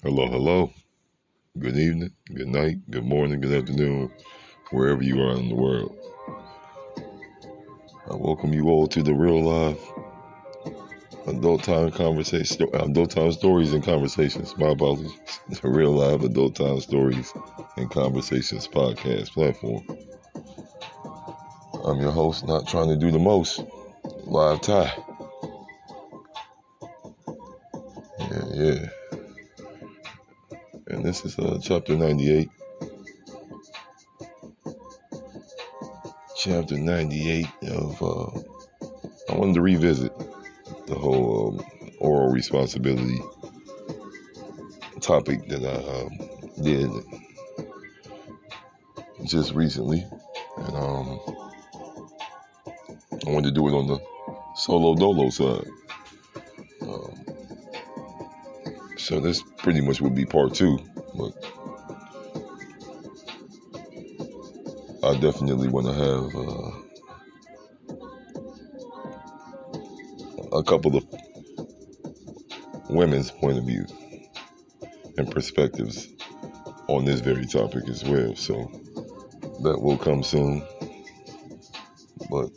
Hello, hello. Good evening, good night, good morning, good afternoon, wherever you are in the world. I welcome you all to the Real Adult Time Conversation, Adult Time Stories and Conversations. My apologies. The Real Adult Time Stories and Conversations podcast platform. I'm your host, not trying to do the most, Live Ty. Yeah. And this is chapter 98. Chapter 98 of, I wanted to revisit the whole oral responsibility topic that I did just recently, and I wanted to do it on the solo Dolo side. Um, so this pretty much would be part two, but I definitely want to have a couple of women's point of view and perspectives on this very topic as well. So that will come soon. But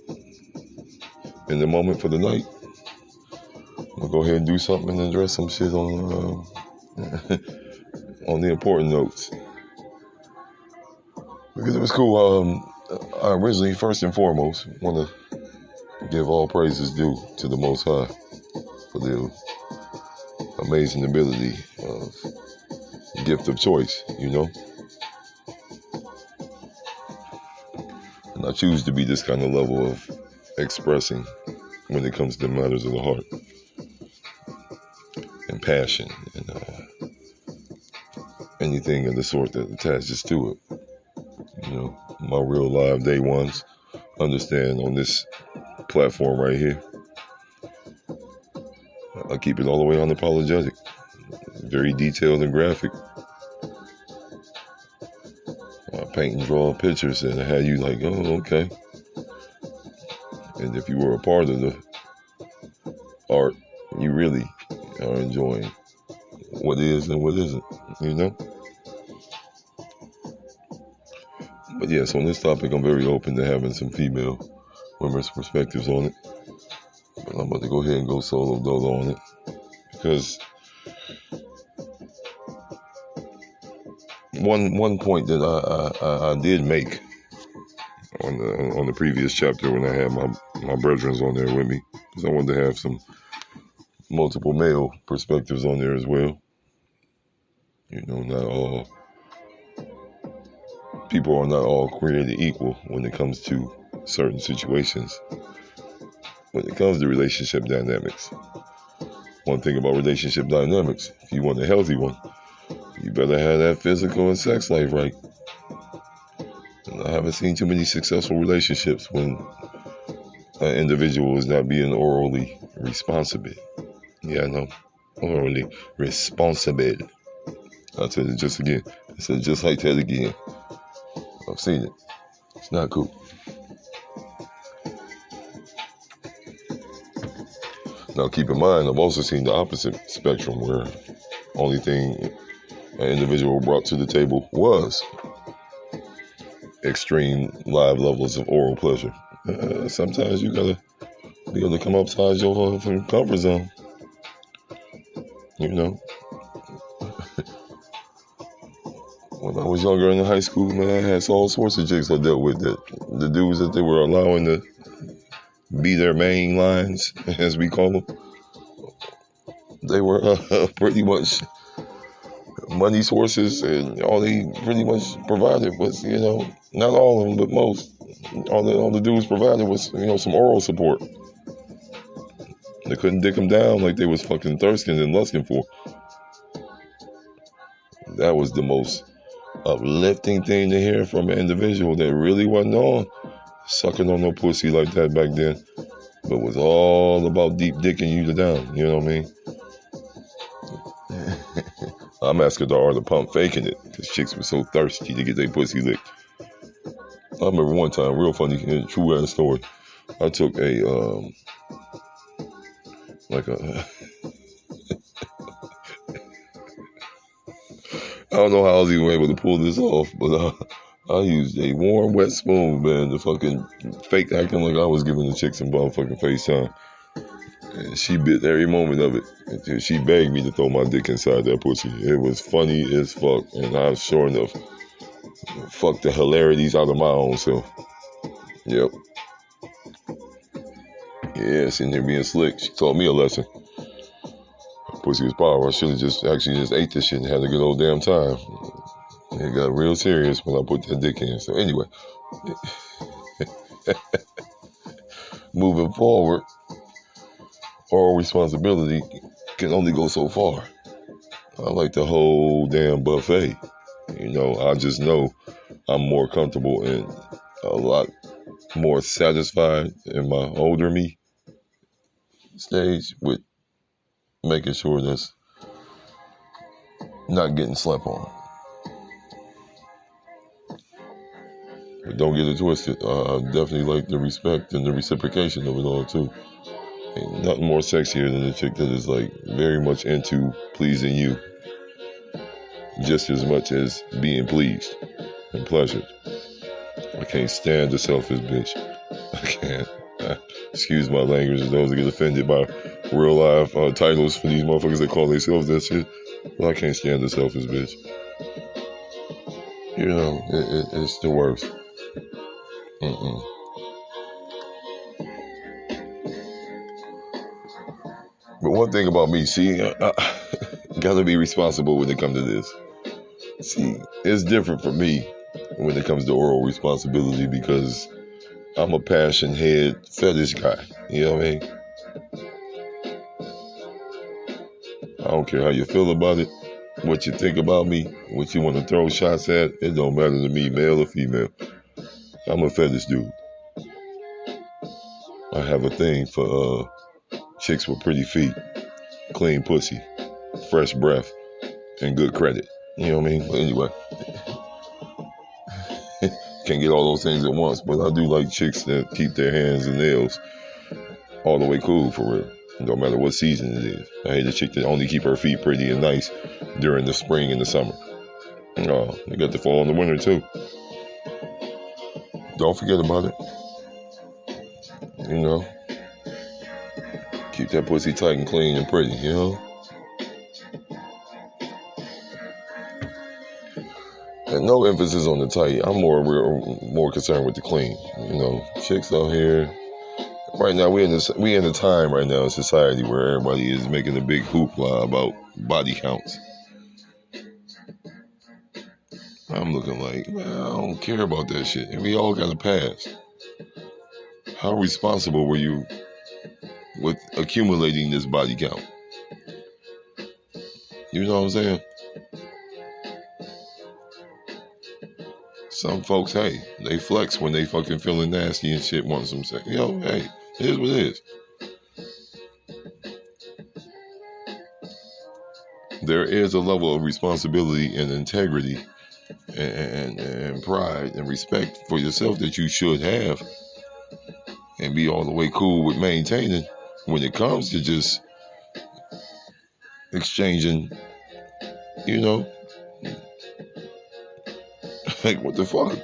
in the moment for the night, I'll go ahead and do something and address some shit on on the important notes, because it was cool. I originally, first and foremost, want to give all praises due to the Most High for the amazing ability of gift of choice, and I choose to be this kind of level of expressing when it comes to matters of the heart and passion and anything of the sort that attaches to it. My real live day ones understand on this platform right here, I keep it all the way unapologetic, very detailed and graphic. Paint and draw pictures and have you like, oh, okay. And if you were a part of the art, you really are enjoying what is and what isn't, But yes, on this topic, I'm very open to having some female women's perspectives on it. But I'm about to go ahead and go solo dolo on it, because one point that I did make on the previous chapter when I had my brethrens on there with me, because I wanted to have some multiple male perspectives on there as well. Not all people are not all created equal when it comes to certain situations. When it comes to relationship dynamics, one thing about relationship dynamics, if you want a healthy one, you better have that physical and sex life right. And I haven't seen too many successful relationships when an individual is not being orally responsible. Yeah, I know. Orally responsible. I'll tell it just again. I said just like that again. I've seen it. It's not cool. Now keep in mind, I've also seen the opposite spectrum, where only thing an individual brought to the table was extreme live levels of oral pleasure. Sometimes you gotta be able to come outside your comfort zone. When I was younger in high school, man, I had all sorts of chicks I dealt with, that the dudes that they were allowing to be their main lines, as we call them, they were pretty much money sources, and all they pretty much provided was, not all of them, but most. All the dudes provided was, some oral support. They couldn't dick them down like they was fucking thirsting and lusting for. That was the most uplifting thing to hear from an individual that really wasn't on sucking on no pussy like that back then, but was all about deep dicking you down. You know what I mean? I'm asking the art of pump faking it, because chicks were so thirsty to get their pussy licked. I remember one time, real funny, true ass story. I took a like a I don't know how I was even able to pull this off, but I used a warm, wet spoon, man, to fucking fake acting like I was giving the chick some motherfucking FaceTime. And she bit every moment of it until she begged me to throw my dick inside that pussy. It was funny as fuck, and I sure enough fucked the hilarities out of my own self. Yep. Yeah, sitting there being slick. She taught me a lesson. Pussy was powerful. I should have just ate this shit and had a good old damn time. It got real serious when I put that dick in. So anyway, moving forward, oral responsibility can only go so far. I like the whole damn buffet. I just know I'm more comfortable and a lot more satisfied in my older me stage with making sure that's not getting slept on. But don't get it twisted. I definitely like the respect and the reciprocation of it all too. Ain't nothing more sexier than a chick that is like very much into pleasing you just as much as being pleased and pleasured. I can't stand the selfish bitch. I can't. Excuse my language to those that get offended by Real L.I.V.E. Titles for these motherfuckers that call themselves that shit. But I can't stand the selfish bitch. It's the worst. But one thing about me, see, I gotta be responsible when it comes to this. See, it's different for me when it comes to oral responsibility because I'm a passion head fetish guy. You know what I mean? I don't care how you feel about it, what you think about me, what you want to throw shots at. It don't matter to me, male or female. I'm a fetish dude. I have a thing for chicks with pretty feet, clean pussy, fresh breath, and good credit. You know what I mean? But anyway, can't get all those things at once, but I do like chicks that keep their hands and nails all the way cool for real. No matter what season it is. I hate a chick that only keep her feet pretty and nice during the spring and the summer. Oh, they got the fall and the winter too. Don't forget about it. Keep that pussy tight and clean and pretty, And no emphasis on the tight. I'm more concerned with the clean. Chicks out here. Right now, we in a time right now in society where everybody is making a big hoopla about body counts. I'm looking like, man, I don't care about that shit. And we all got a past. How responsible were you with accumulating this body count? You know what I'm saying? Some folks, hey, they flex when they fucking feeling nasty and shit, want some sex. Hey, it is what it is. There is a level of responsibility and integrity and pride and respect for yourself that you should have and be all the way cool with maintaining when it comes to just exchanging, like what the fuck?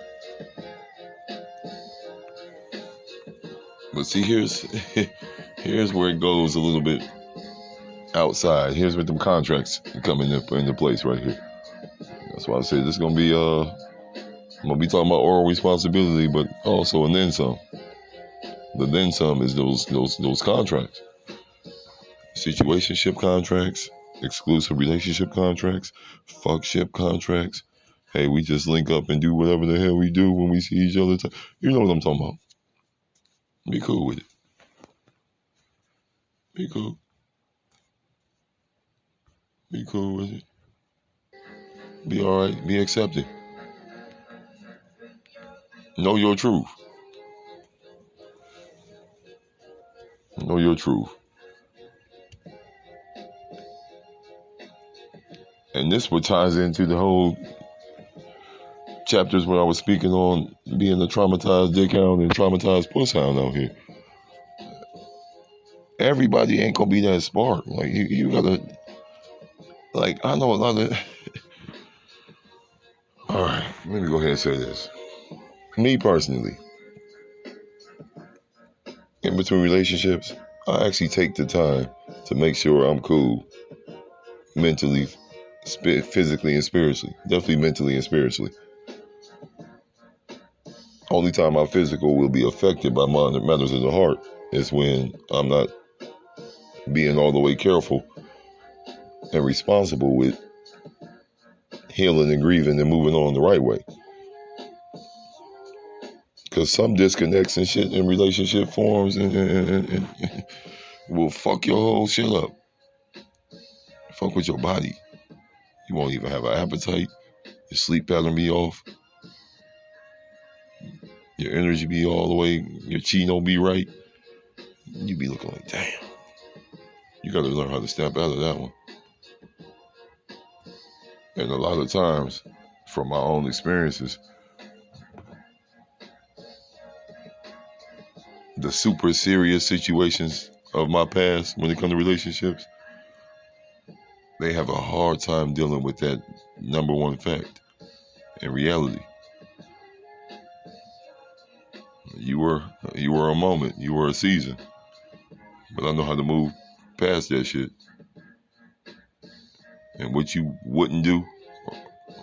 But see, here's where it goes a little bit outside. Here's where them contracts come into place right here. That's why I say this is gonna be I'm gonna be talking about oral responsibility, but also and then some. The then some is those contracts. Situationship contracts, exclusive relationship contracts, fuckship contracts. Hey, we just link up and do whatever the hell we do when we see each other. You know what I'm talking about. Be cool with it. Be cool. Be cool with it. Be alright. Be accepted. Know your truth. Know your truth. And this what ties into the whole chapters where I was speaking on being a traumatized dick hound and traumatized puss hound out here. Everybody ain't gonna be that smart. Like you gotta, like I know a lot of let me go ahead and say this. Me personally, in between relationships, I actually take the time to make sure I'm cool mentally, physically, and spiritually. Definitely mentally and spiritually. Only time my physical will be affected by matters of the heart is when I'm not being all the way careful and responsible with healing and grieving and moving on the right way. Because some disconnects and shit in relationship forms and will fuck your whole shit up. Fuck with your body. You won't even have an appetite. Your sleep pattern be off. Your energy be all the way. Your chi don't be right. You be looking like, damn. You gotta learn how to step out of that one. And a lot of times, from my own experiences, the super serious situations of my past when it comes to relationships, they have a hard time dealing with that number one fact. In reality, you were a moment, you were a season, but I know how to move past that shit. And what you wouldn't do,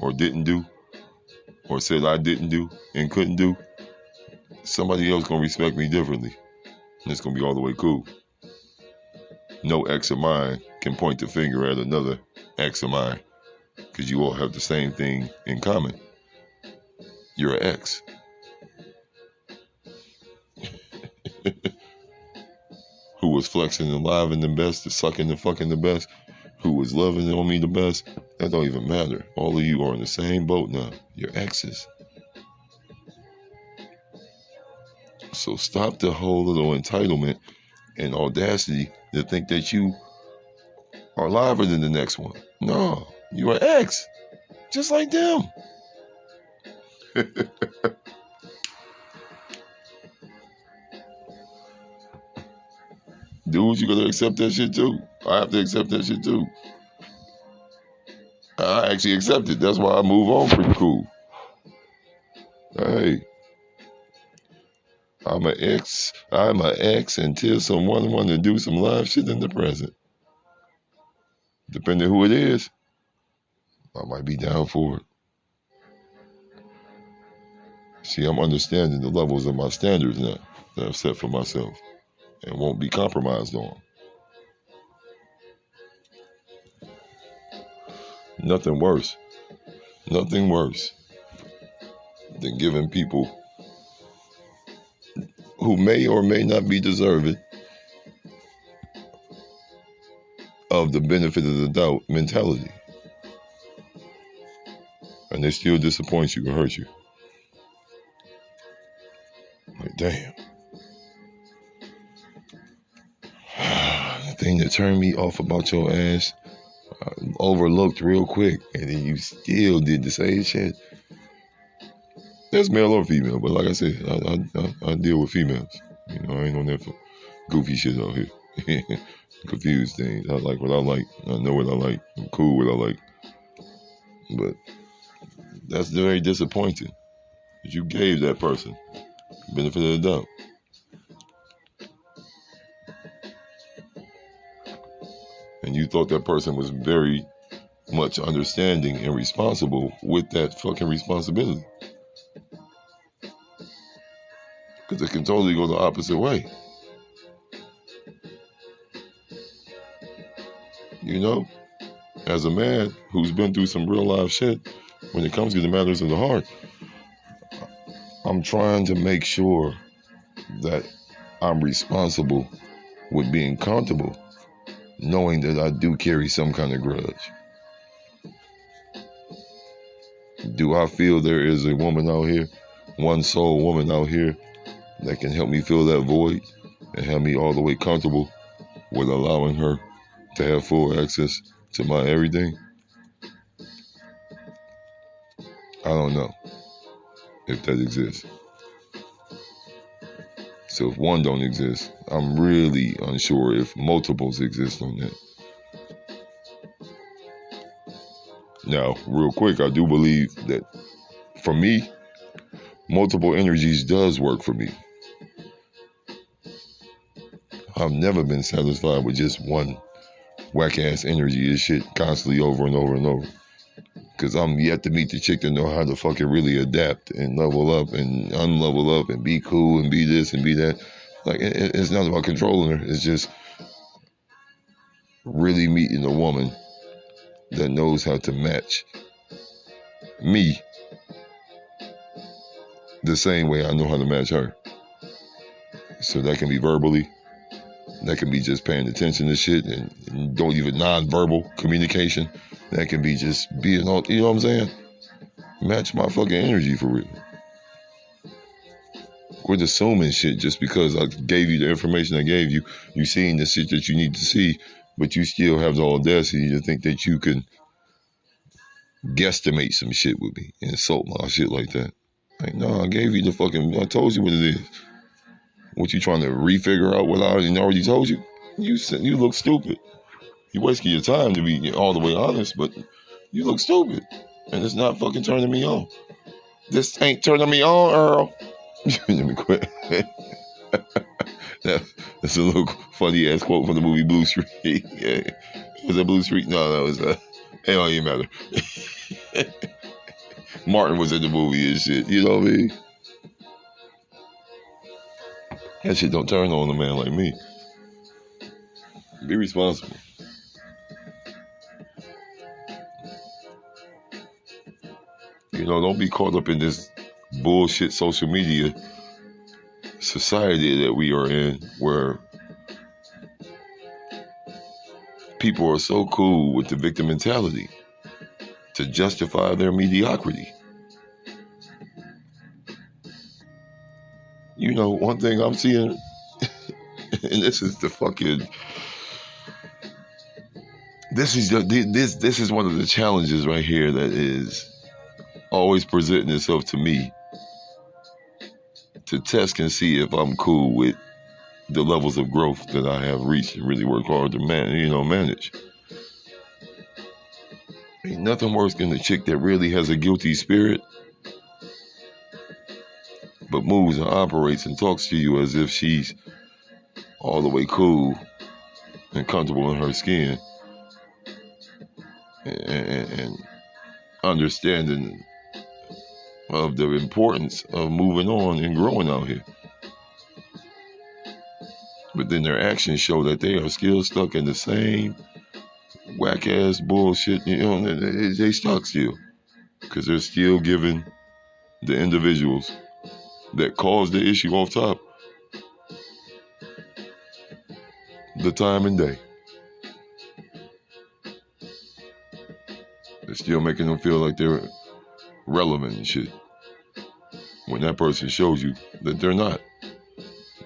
or didn't do, or said I didn't do and couldn't do, somebody else gonna respect me differently, and it's gonna be all the way cool. No ex of mine can point the finger at another ex of mine, because you all have the same thing in common. You're an ex. Who was flexing and living the best, the sucking and fucking the best, who was loving on me the best, that don't even matter. All of you are in the same boat now. You're exes. So stop the whole little entitlement and audacity to think that you are liver than the next one. No, you are ex, just like them. Dudes, you gotta accept that shit too. I have to accept that shit too. I actually accept it. That's why I move on pretty cool. Hey, I'm an ex until someone want to do some live shit in the present. Depending who it is, I might be down for it. See, I'm understanding the levels of my standards now that I've set for myself and won't be compromised on. Nothing worse than giving people who may or may not be deserving of the benefit of the doubt mentality. And they still disappoint you or hurt you. Like, damn. The thing that turned me off about your ass, I overlooked real quick, and then you still did the same shit. That's male or female, but like I said, I deal with females. You know, I ain't on that goofy shit out here. Confused things. I like what I like. I know what I like. I'm cool with what I like. But that's very disappointing that you gave that person the benefit of the doubt. And you thought that person was very much understanding and responsible with that fucking responsibility. Because it can totally go the opposite way. You know? As a man who's been through some real life shit, when it comes to the matters of the heart, I'm trying to make sure that I'm responsible with being comfortable, knowing that I do carry some kind of grudge. Do I feel there is a woman out here, one soul woman out here, that can help me fill that void and have me all the way comfortable with allowing her to have full access to my everything? I don't know if that exists. So if one don't exist, I'm really unsure if multiples exist on that. Now, real quick, I do believe that For me, multiple energies does work for me. I've never been satisfied with just one whack ass energy. This shit constantly over and over and over. Cause I'm yet to meet the chick that know how to fucking really adapt and level up and unlevel up and be cool and be this and be that. Like it's not about controlling her. It's just really meeting a woman that knows how to match me the same way I know how to match her. So that can be verbally, that can be just paying attention to shit and don't even non-verbal communication. That can be just being all, you know what I'm saying? Match my fucking energy for real. Quit assuming shit just because I gave you the information I gave you. You seen the shit that you need to see, but you still have the audacity to think that you can guesstimate some shit with me and insult my shit like that. Like, no, I gave you the fucking, I told you what it is. What you trying to refigure out what I already told you? You look stupid. You wasting your time to be all the way honest, but you look stupid. And it's not fucking turning me on. This ain't turning me on, Earl. Let me quit. That's a little funny ass quote from the movie Blue Street. Yeah. Was that Blue Street? No, it was it don't even matter. Martin was in the movie and shit, you know what I mean? That shit don't turn on a man like me. Be responsible. You know, don't be caught up in this bullshit social media society that we are in where people are so cool with the victim mentality to justify their mediocrity. You know, one thing I'm seeing, and this is the fucking, this is one of the challenges right here that is always presenting itself to me to test and see if I'm cool with the levels of growth that I have reached and really work hard to manage. Ain't nothing worse than a chick that really has a guilty spirit, but moves and operates and talks to you as if she's all the way cool and comfortable in her skin and understanding of the importance of moving on and growing out here. But then their actions show that they are still stuck in the same whack ass bullshit. You know, they stuck still because they're still giving the individuals that caused the issue off top the time and day. They're still making them feel like they're relevant and shit when that person shows you that they're not.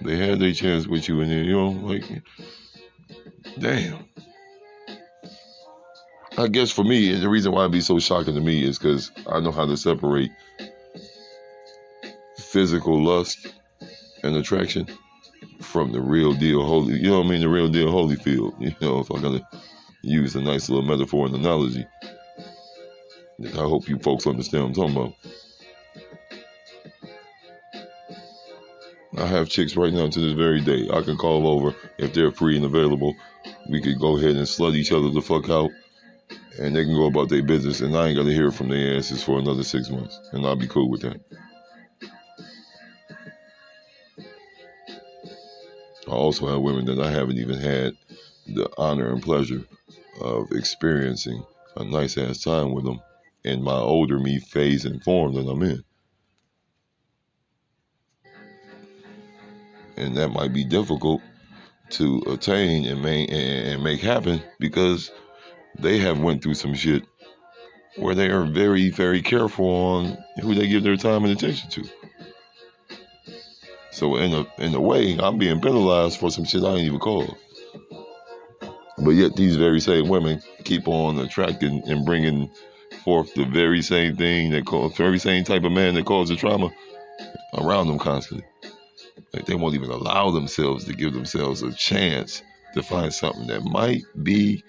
They had their chance with you and then, you know, like, damn. I guess for me, the reason why it'd be so shocking to me is because I know how to separate physical lust and attraction from the real deal holy, you know what I mean, the real deal Holyfield. You know, if I'm gonna use a nice little metaphor and analogy, I hope you folks understand what I'm talking about. I have chicks right now to this very day. I can call over if they're free and available. We could go ahead and slut each other the fuck out, and they can go about their business, and I ain't gotta hear from their asses for another 6 months, and I'll be cool with that. I also have women that I haven't even had the honor and pleasure of experiencing a nice ass time with them in my older me phase and form that I'm in. And that might be difficult to attain and make happen because they have went through some shit where they are very, very careful on who they give their time and attention to. So in a way, I'm being penalized for some shit I ain't even called. But yet these very same women keep on attracting and bringing forth the very same thing very same type of man that causes the trauma around them constantly. Like they won't even allow themselves to give themselves a chance to find something that might be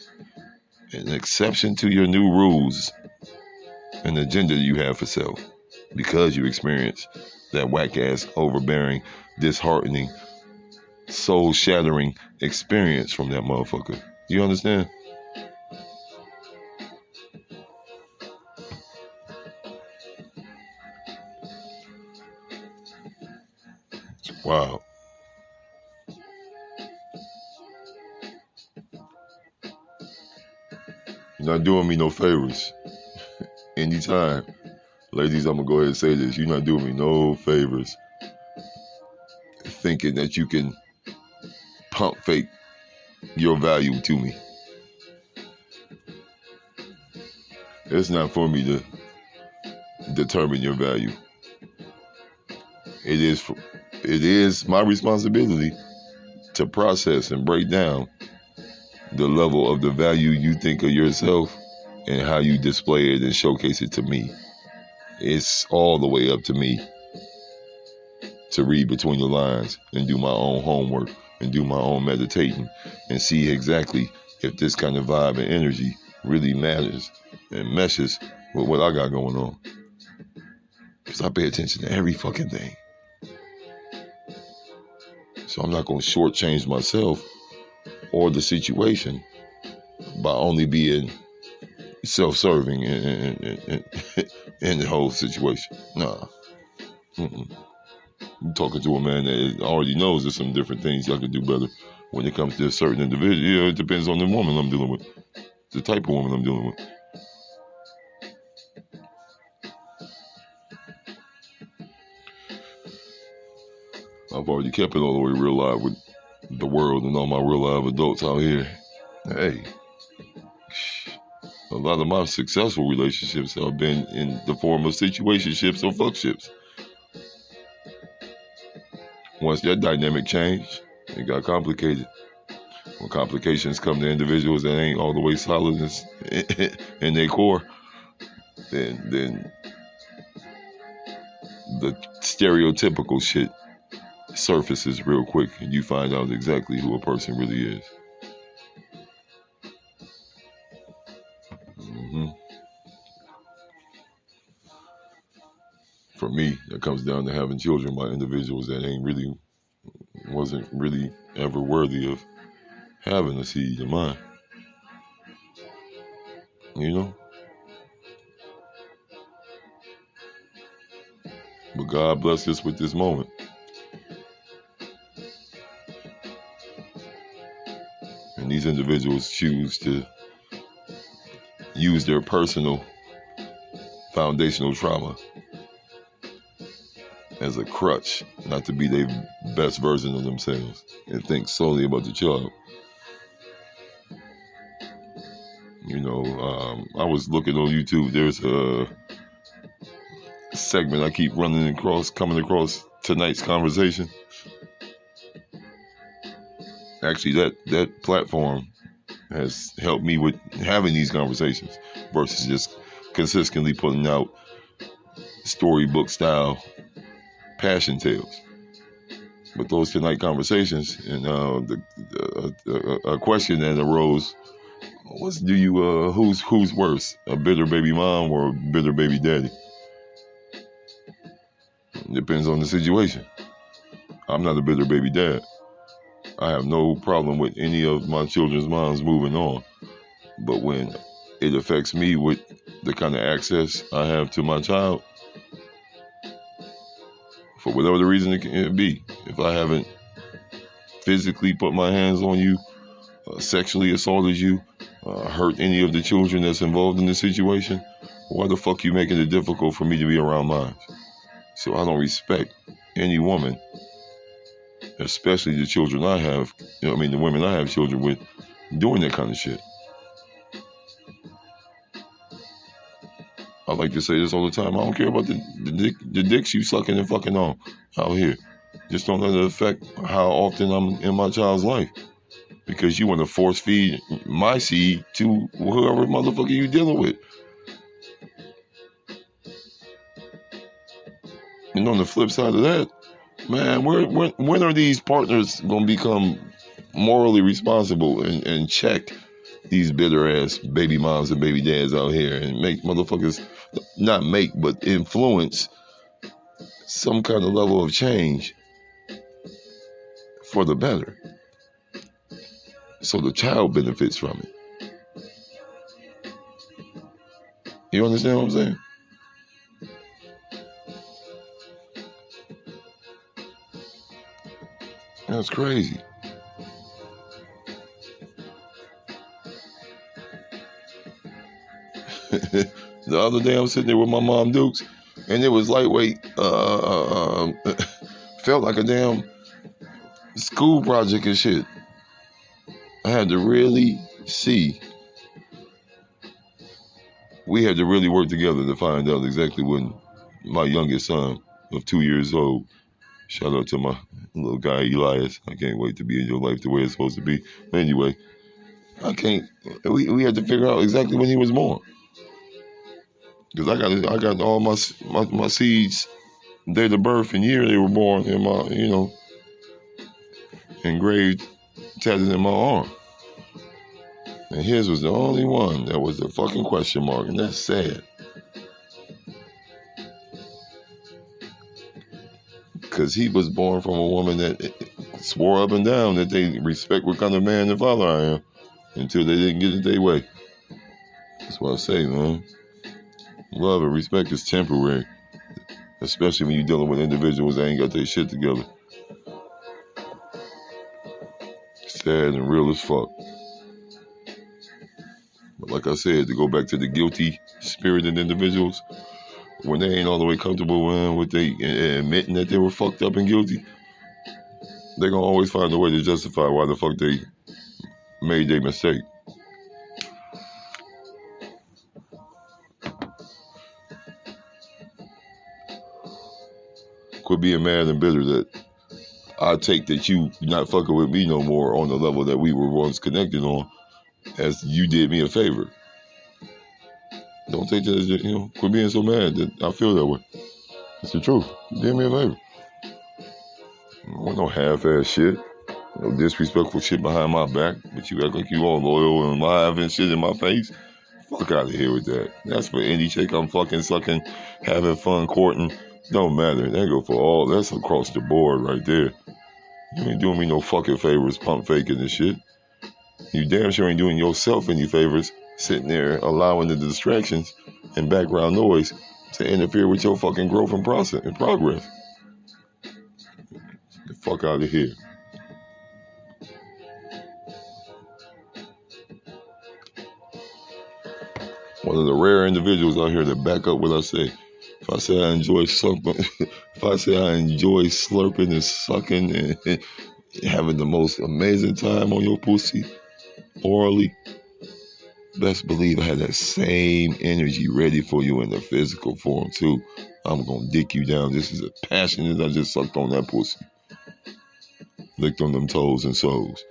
an exception to your new rules and agenda you have for self. because you experience that whack-ass, overbearing, disheartening, soul-shattering experience from that motherfucker. You understand? Wow. You're not doing me no favors. Anytime. Ladies, I'm going to go ahead and say this. You're not doing me no favors thinking that you can pump fake your value to me. It's not for me to determine your value. It is my responsibility to process and break down the level of the value you think of yourself and how you display it and showcase it to me. It's all the way up to me to read between the lines and do my own homework and do my own meditating and see exactly if this kind of vibe and energy really matters and meshes with what I got going on. Because I pay attention to every fucking thing. So I'm not going to shortchange myself or the situation by only being self-serving in the whole situation. Nah. I'm talking to a man that already knows there's some different things I could do better when it comes to a certain individual. Yeah, it depends on the woman I'm dealing with, the type of woman I'm dealing with. I've already kept it all the way real live with the world and all my real live adults out here. Hey, a lot of my successful relationships have been in the form of situationships or fuckships. Once that dynamic changed, it got complicated. When complications come to individuals that ain't all the way solid in their core, then the stereotypical shit surfaces real quick and you find out exactly who a person really is. For me, that comes down to having children by individuals that wasn't really ever worthy of having a seed of mine. You know? But God blessed us with this moment. And these individuals choose to use their personal foundational trauma as a crutch, not to be their best version of themselves and think solely about the child. You know, I was looking on YouTube. There's a segment I keep coming across tonight's conversation. Actually, that platform has helped me with having these conversations versus just consistently putting out storybook style passion tales. But those tonight conversations and a question that arose was, who's worse, a bitter baby mom or a bitter baby daddy? It depends on the situation. I'm not a bitter baby dad. I have no problem with any of my children's moms moving on. But when it affects me with the kind of access I have to my child, for whatever the reason it can be, if I haven't physically put my hands on you, sexually assaulted you, hurt any of the children that's involved in the situation, why the fuck you making it difficult for me to be around mine? So I don't respect any woman, especially the children I have, the women I have children with, doing that kind of shit. I like to say this all the time. I don't care about the dicks you sucking and fucking on out here. Just don't let it affect how often I'm in my child's life. Because you want to force feed my seed to whoever motherfucker you dealing with. And on the flip side of that, man, when are these partners going to become morally responsible and check these bitter ass baby moms and baby dads out here and make motherfuckers, not make, but influence some kind of level of change for the better. So the child benefits from it. You understand what I'm saying? That's crazy. The other day I'm sitting there with my mom Dukes, and it was lightweight. Felt like a damn school project and shit. I had to really see. We had to really work together to find out exactly when my youngest son of 2 years old. Shout out to my little guy Elias. I can't wait to be in your life the way it's supposed to be. But anyway, we had to figure out exactly when he was born. Because I got all my seeds, date of birth and year they were born in my, engraved, tatted in my arm. And his was the only one that was a fucking question mark, and that's sad. Because he was born from a woman that swore up and down that they respect what kind of man and father I am until they didn't get it their way. That's what I say, man. Love and respect is temporary, especially when you're dealing with individuals that ain't got their shit together. Sad and real as fuck. But like I said, to go back to the guilty spirited individuals, when they ain't all the way comfortable with they admitting that they were fucked up and guilty, they're gonna always find a way to justify why the fuck they made their mistake. Quit being mad and bitter that I take that you not fucking with me no more on the level that we were once connected on, as you did me a favor. Don't take that as, quit being so mad that I feel that way. It's the truth. You did me a favor. I don't want no half-ass shit. No disrespectful shit behind my back, but you act like you all loyal and live and shit in my face. Fuck out of here with that. That's for any chick I'm fucking sucking, having fun, courting. Don't matter. That go for all. That's across the board right there. You ain't doing me no fucking favors, pump faking and shit. You damn sure ain't doing yourself any favors, sitting there allowing the distractions and background noise to interfere with your fucking growth and process and progress. Get the fuck out of here. One of the rare individuals out here that back up what I say. If I say I enjoy slurping, and sucking and having the most amazing time on your pussy orally, best believe I had that same energy ready for you in the physical form too. I'm gonna dick you down just as passionate as I just sucked on that pussy. Licked on them toes and soles.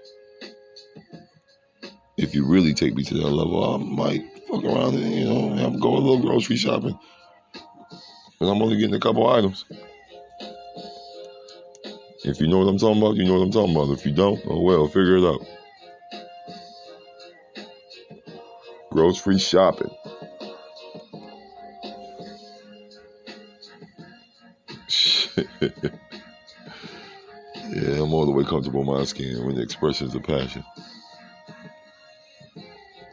If you really take me to that level, I might fuck around and, have go a little grocery shopping. But I'm only getting a couple items. If you know what I'm talking about, you know what I'm talking about. If you don't, oh well, figure it out. Grocery shopping. Yeah, I'm all the way comfortable in my skin when the expressions of passion.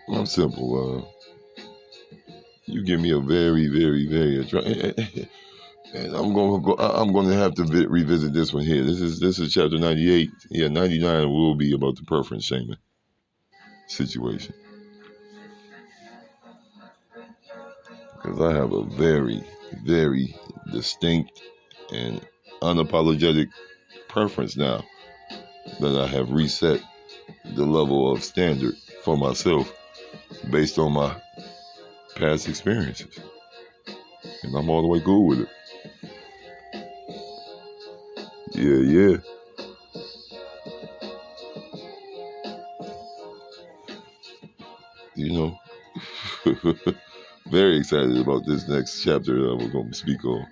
I'm simple. You give me a very, very, very attractive. And I'm gonna have to revisit this one here. This is chapter 98. Yeah, 99 will be about the preference shaming situation. Because I have a very, very distinct and unapologetic preference now that I have reset the level of standard for myself based on my past experiences. And I'm all the way cool with it. Yeah. Very excited about this next chapter that we're going to speak on.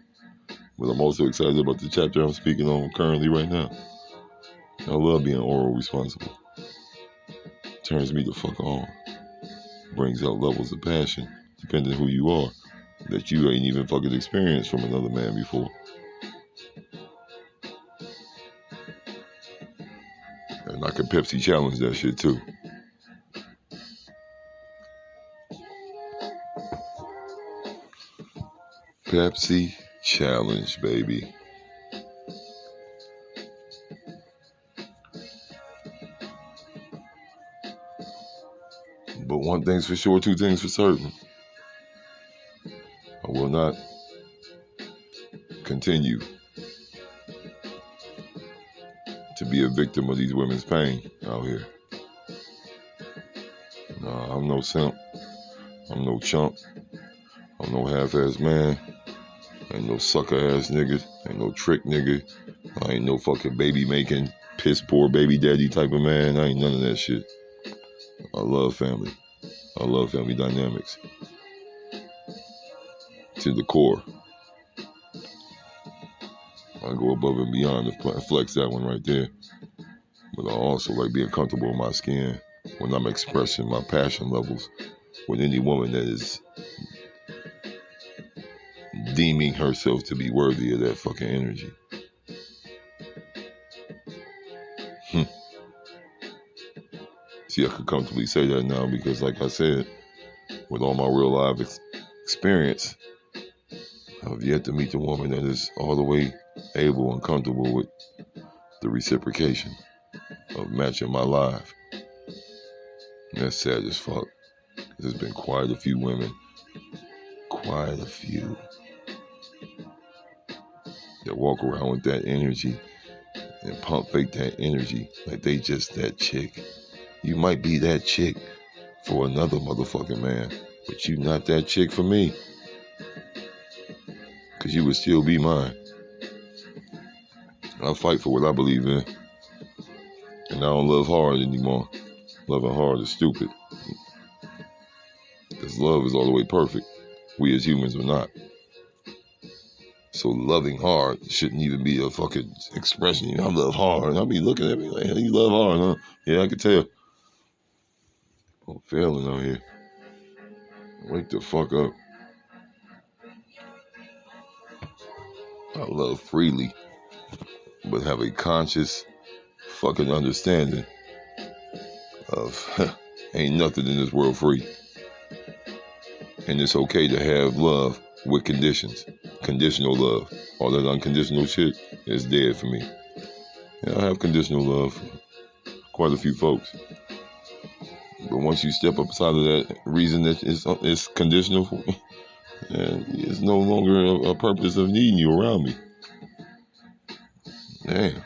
But I'm also excited about the chapter I'm speaking on currently right now. I love being oral responsible. Turns me the fuck on. Brings out levels of passion, depending on who you are, that you ain't even fucking experienced from another man before. And I could Pepsi challenge that shit too. Pepsi challenge, baby. But one thing's for sure, two things for certain. I will not continue to be a victim of these women's pain out here. Nah, I'm no simp. I'm no chump. I'm no half-ass man. Ain't no sucker-ass nigga. Ain't no trick nigga. I ain't no fucking baby-making, piss-poor baby daddy type of man. I ain't none of that shit. I love family. I love family dynamics. To the core. I go above and beyond to flex that one right there. But I also like being comfortable in my skin when I'm expressing my passion levels with any woman that is deeming herself to be worthy of that fucking energy. See, I could comfortably say that now because, like I said, with all my Real L.I.V.E. experience, I've yet to meet the woman that is all the way able and comfortable with the reciprocation of matching my life. And that's sad as fuck. There's been quite a few women, quite a few, that walk around with that energy and pump fake that energy like they just that chick. You might be that chick for another motherfucking man, but you not that chick for me. Cause you would still be mine. I fight for what I believe in. And I don't love hard anymore. Loving hard is stupid. Because love is all the way perfect. We as humans are not. So loving hard shouldn't even be a fucking expression. You know, I love hard. I'll be looking at me like, hey, you love hard, huh? Yeah, I can tell. I'm failing out here. Wake the fuck up. I love freely, but have a conscious fucking understanding of ain't nothing in this world free. And it's okay to have love with conditions. Conditional love. All that unconditional shit is dead for me. Yeah, I have conditional love for quite a few folks. But once you step outside of that reason that it's conditional for me, and it's no longer a purpose of needing you around me. Damn.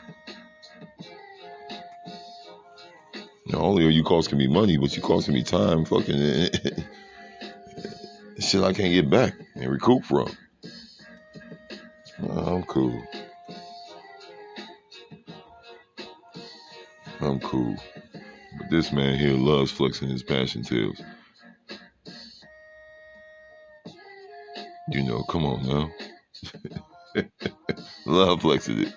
Not only are you costing me money, but you costing me time, fucking shit I can't get back and recoup from. I'm cool. I'm cool. But this man here loves flexing his passion tails. You know, come on now. Love flexing it.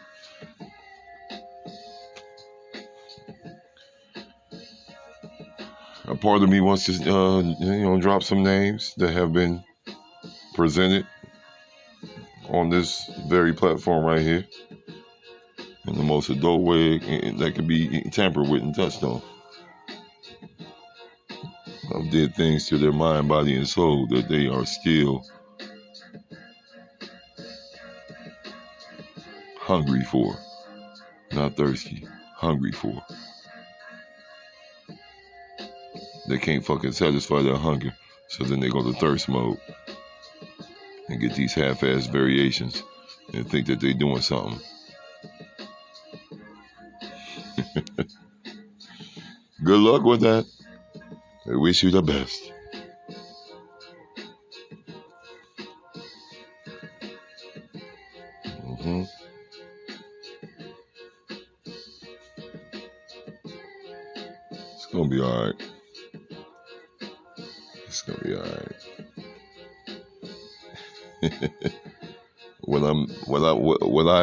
A part of me wants to, drop some names that have been presented on this very platform right here in the most adult way that could be tampered with and touched on. I've did things to their mind, body, and soul that they are still hungry for. Not thirsty, hungry for. They can't fucking satisfy their hunger, so then they go to thirst mode and get these half-ass variations and think that they're doing something. Good luck with that. I wish you the best. It's gonna be alright. It's gonna be alright.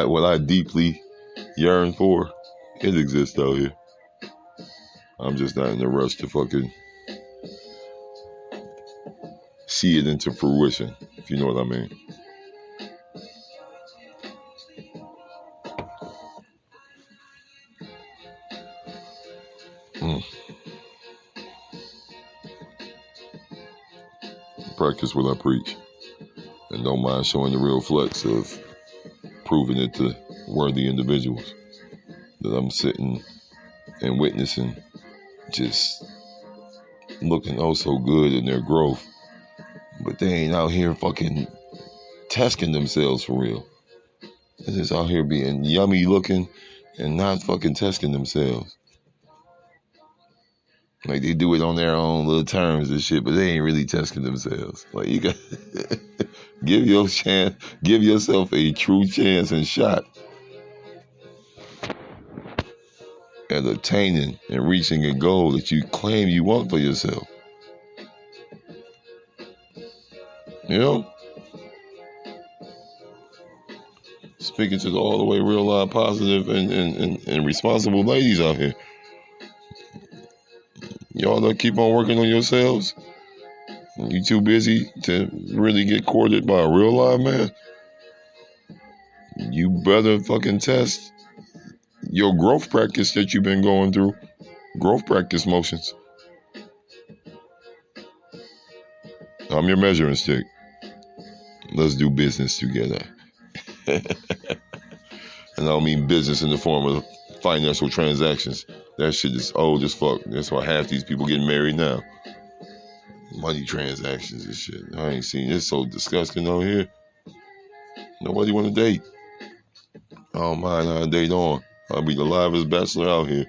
What I deeply yearn for, it exists out here. I'm just not in a rush to fucking see it into fruition, if you know what I mean. practice what I preach, and don't mind showing the real flex of proving it to worthy individuals that I'm sitting and witnessing, just looking oh so good in their growth, but they ain't out here fucking testing themselves for real. They're just out here being yummy looking and not fucking testing themselves. Like they do it on their own little terms and shit, but they ain't really testing themselves. Like you got give yourself a true chance and shot at attaining and reaching a goal that you claim you want for yourself. You know? Speaking to all the way real live positive and responsible ladies out here. Y'all that keep on working on yourselves, you too busy to really get courted by a real live man? You better fucking test your growth practice that you've been going through. Growth practice motions. I'm your measuring stick. Let's do business together. And I don't mean business in the form of financial transactions. That shit is old as fuck. That's why half these people getting married now. Money transactions and shit. I ain't seen this so disgusting out here. Nobody want to date. I don't mind how I date on. I'll be the livest bachelor out here.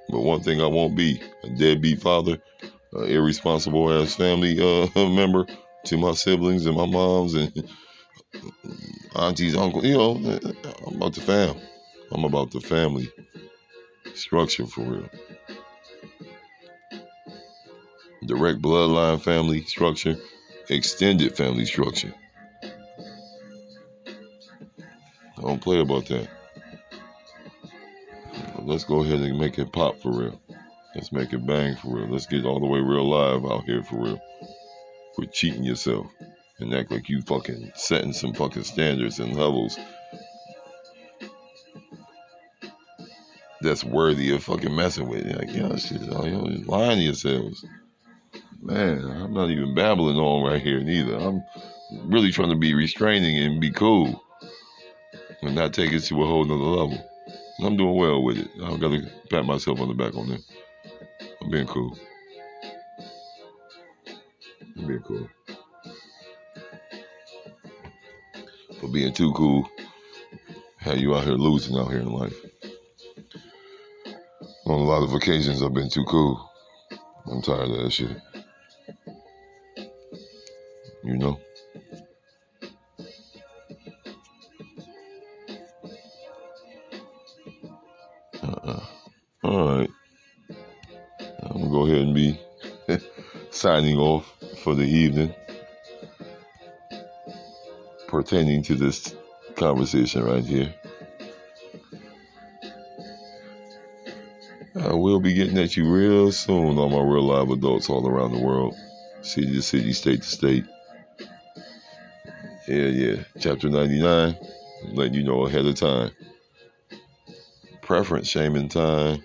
But one thing I won't be, a deadbeat father, an irresponsible ass family member to my siblings and my moms and aunties, uncles. You know, I'm about the fam. I'm about the family structure for real. Direct bloodline family structure, extended family structure. I don't play about that. But let's go ahead and make it pop for real. Let's make it bang for real. Let's get all the way real live out here for real. Quit cheating yourself and act like you fucking setting some fucking standards and levels that's worthy of fucking messing with. Like, yeah, shit, you know, lying to yourselves. Man, I'm not even babbling on right here neither. I'm really trying to be restraining and be cool and not take it to a whole nother level. And I'm doing well with it. I've got to pat myself on the back on that. I'm being cool. I'm being cool. For being too cool, how you out here losing out here in life. On a lot of occasions, I've been too cool. I'm tired of that shit. You know? Alright. I'm going to go ahead and be signing off for the evening pertaining to this conversation right here. I will be getting at you real soon on my real live adults all around the world. City to city, state to state. Yeah. Chapter 99. Letting you know ahead of time. Preference shaming time.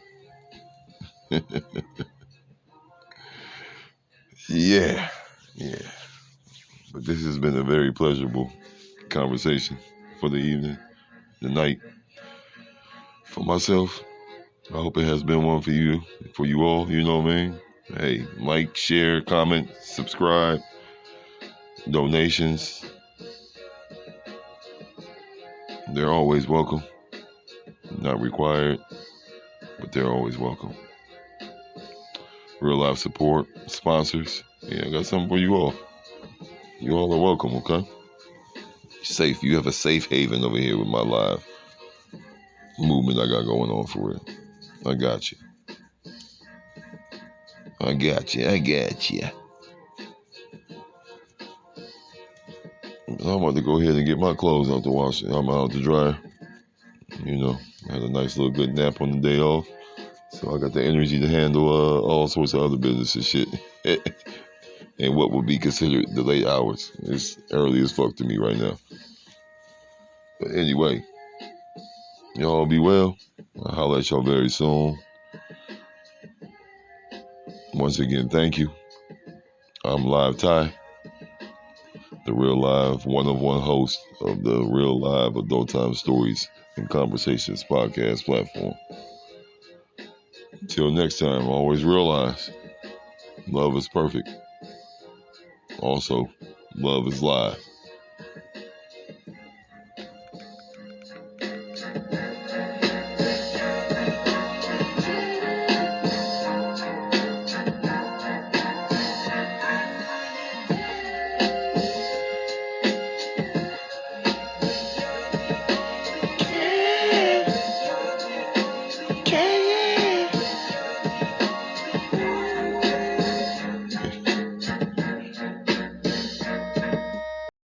Yeah. But this has been a very pleasurable conversation for the evening, the night. For myself, I hope it has been one for you all, you know what I mean? Hey, like, share, comment, subscribe, donations. They're always welcome. Not required, but they're always welcome. Real life support, sponsors. Yeah, I got something for you all. You all are welcome, okay? Safe. You have a safe haven over here with my live movement I got going on for real. I got you. I'm about to go ahead and get my clothes out the wash. I'm out the dryer. You know, I had a nice little good nap on the day off. So I got the energy to handle all sorts of other business and shit. And what would be considered the late hours. It's early as fuck to me right now. But anyway, y'all be well. I'll holler at y'all very soon. Once again, thank you. I'm Live Ty. the Real Live one-of-one host of the Real Live Adult Time Stories and Conversations podcast platform. Until next time, always realize love is perfect. Also, love is live.